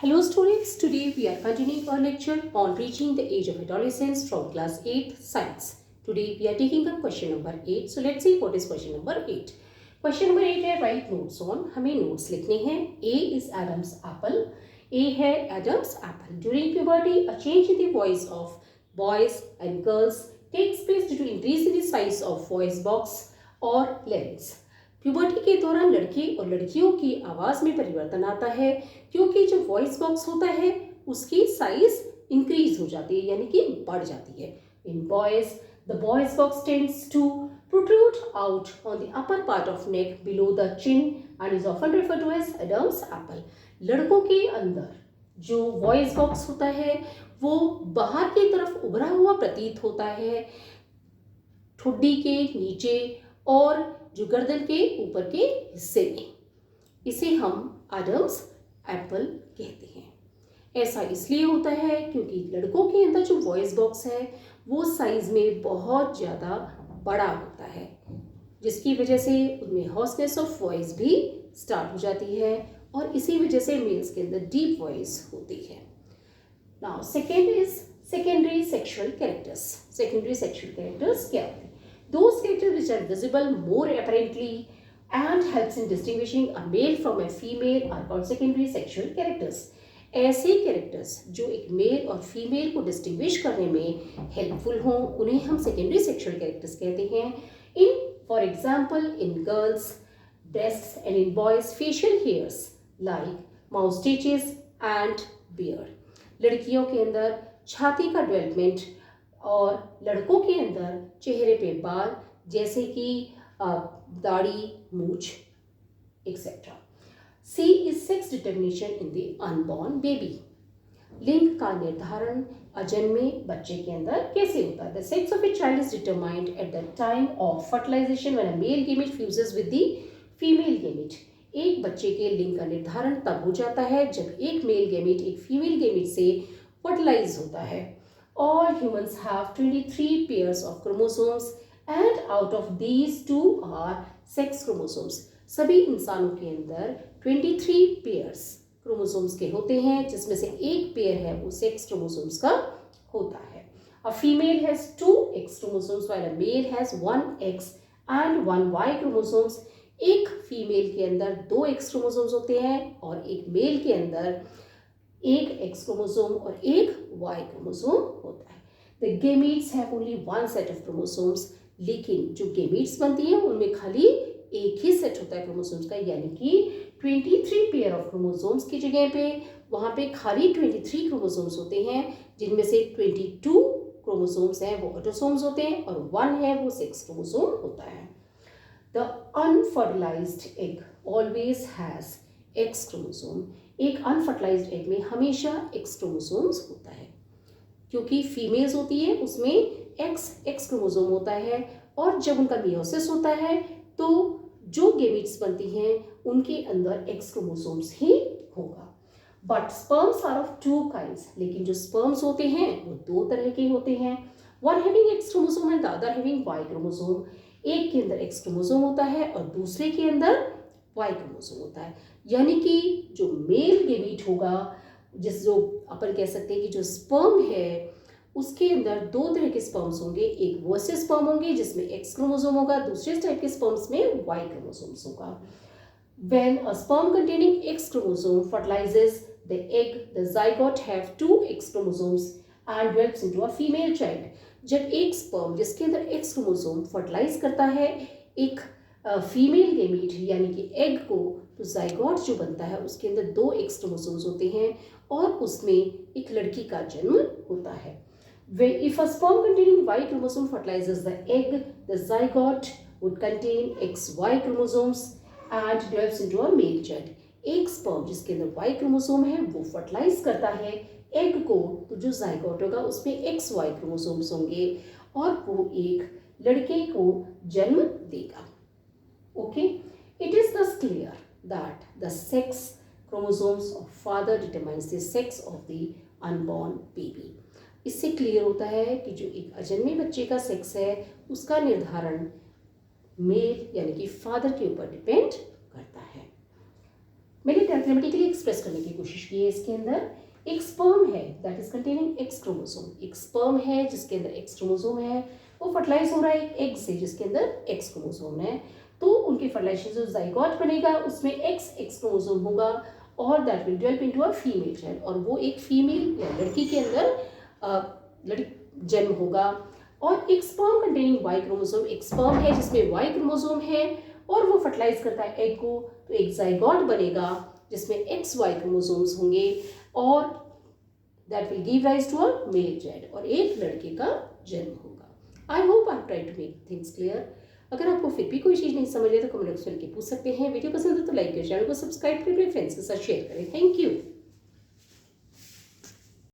Hello students, today we are continuing our lecture on reaching the age of adolescence from class 8th science. Today we are taking up question number 8. So let's see what is question number 8. Question number 8 है write notes on. हमें notes लिखने हैं. A is Adam's apple. A है Adam's apple. During puberty, a change in the voice of boys and girls takes place due to increase in the size of voice box or larynx. Puberty के दौरान लड़के और लड़कियों की आवाज़ में परिवर्तन आता है क्योंकि जो वॉइस बॉक्स होता है उसकी साइज इंक्रीज हो जाती है यानी कि बढ़ जाती है. In boys the voice box tends to protrude out on the upper part of neck below the chin and is often referred to as Adam's apple. लड़कों के अंदर जो वॉइस बॉक्स होता है वो बाहर की तरफ उभरा हुआ प्रतीत होता है ठुड्डी के नीचे और जो गर्दन के ऊपर के हिस्से में. इसे हम एडम्स एप्पल कहते हैं. ऐसा इसलिए होता है क्योंकि लड़कों के अंदर जो वॉइस बॉक्स है वो साइज में बहुत ज़्यादा बड़ा होता है जिसकी वजह से उनमें हॉर्सनेस ऑफ वॉइस भी स्टार्ट हो जाती है और इसी वजह से मेल्स के अंदर डीप वॉइस होती है. Now second is secondary sexual characters. Secondary sexual characters क्या होते हैं? Those characters which are visible more apparently and helps in distinguishing a male from a female are called secondary sexual characters. ऐसे characters जो एक mail और female को distinguish करने में हेल्पफुल हों उन्हें हम सेकेंडरी सेक्शुअल कैरेक्टर्स कहते हैं. In for example in girls breasts and in boys facial hairs like moustaches and beard. लड़कियों के अंदर छाती का डेवलपमेंट और लड़कों के अंदर चेहरे पे बाल जैसे कि दाढ़ी मूछ etcetera. C is sex determination in the unborn baby. लिंग का निर्धारण अजन्मे बच्चे के अंदर कैसे होता है? The sex of a child is determined at the time of fertilisation when a male gamete fuses with the female gamete. एक बच्चे के लिंग का निर्धारण तब हो जाता है जब एक मेल गेमेट एक फीमेल गेमेट से फर्टिलाइज होता है. All humans have 23 pairs of chromosomes and out of these 2 are sex chromosomes. सभी इंसानों के अंदर 23 pairs chromosomes के होते हैं जिसमें से एक पेयर है वो sex chromosomes का होता है. A female has 2 X chromosomes while a male has 1 X and 1 Y chromosomes. एक फीमेल के अंदर 2 X chromosomes होते हैं और एक मेल के अंदर एक X क्रोमोसोम और एक Y क्रोमोसोम होता है. The gametes have only one set of chromosomes. लेकिन जो gametes बनती हैं उनमें खाली एक ही सेट होता है क्रोमोसोम्स का यानी कि 23 पेयर ऑफ क्रोमोसोम्स की जगह पे वहाँ पे खाली 23 क्रोमोसोम्स होते हैं जिनमें से 22 क्रोमोसोम्स हैं वो ऑटोसोम्स होते हैं और 1 है वो सेक्स क्रोमोसोम होता है. The unfertilized egg always has X chromosome. एक अनफर्टिलाइज्ड एग में हमेशा X क्रोमोसोम्स होता है क्योंकि फीमेल्स होती है उसमें X क्रोमोसोम होता है और जब उनका मियोसिस होता है तो जो गेमेट्स बनती हैं उनके अंदर X क्रोमोसोम्स ही होगा. But sperms are of 2 kinds. लेकिन जो स्पर्म्स होते हैं वो 2 तरह के होते हैं. One having X chromosome and the other having Y chromosome. एक के अंदर X क्रोमोसोम होता है और दूसरे के अंदर Y क्रोमोसोम होता है. यानी कि जो मेल गेमीट होगा जो अपन कह सकते हैं कि जो स्पर्म है उसके अंदर 2 तरह के स्पर्म्स होंगे. एक वैसे स्पर्म होंगे जिसमें X क्रोमोसोम होगा दूसरे टाइप के स्पर्म्स में Y क्रोमोसोम्स होगा. When a sperm containing X chromosome fertilizes the egg, the zygote have 2 X chromosomes and develops into a female child. जब एक स्पर्म जिसके अंदर X क्रोमोसोम फर्टिलाइज करता है एक फीमेल गेमीट यानी कि एग को तो जाइगोट जो बनता है उसके अंदर 2 X क्रोमोसोम्स होते हैं और उसमें एक लड़की का जन्म होता है. If a sperm containing Y chromosome fertilizes the egg, the zygote would contain XY chromosomes and develops into a male child. एक स्पर्म जिसके अंदर Y क्रोमोसोम है वो फर्टिलाइज करता है एग को तो जो जाइगोट होगा उसमें XY क्रोमोसोम्स होंगे और वो एक लड़के को जन्म देगा. Okay, it is thus clear that the sex chromosomes of father determines the sex of the unborn baby. इससे क्लियर होता है कि जो एक अजन्मे बच्चे का सेक्स है उसका निर्धारण मेल यानी कि फादर के ऊपर डिपेंड करता है. Many types मैथमेटिकली एक्सप्रेस करने की कोशिश की है इसके अंदर। एक स्पर्म है that is containing x chromosome, एक स्पर्म है जिसके अंदर एक्स क्रोमोसोम है, वो फर्टिलाइज हो रहा है एक एग से जिसके अंदर एक्स क्रोमोसोम है। तो उनके फर्टिलाइजेशन जो जाइगोट बनेगा उसमें एक्स क्रोमोसोम होगा और that will develop into a female child, और वो एक फीमेल या लड़की के अंदर जन्म होगा। और एक स्पर्म कंटेनिंग वाई क्रोमोसोम, एक स्पर्म है जिसमें वाई क्रोमोसोम है और वो फर्टिलाइज करता है एग को, तो एक जाइगोट बनेगा जिसमें एक्स वाई क्रोमोसोम्स होंगे और that will give rise to a male child, और एक लड़के का जन्म होगा। I hope I try to make things clear. अगर आपको फिर भी कोई चीज़ नहीं समझ रही तो कमेंट बॉक्स में लिख के पूछ सकते हैं। वीडियो पसंद है तो लाइक करें, चैनल को सब्सक्राइब करें, अपने फ्रेंड्स के साथ शेयर करें। Thank you.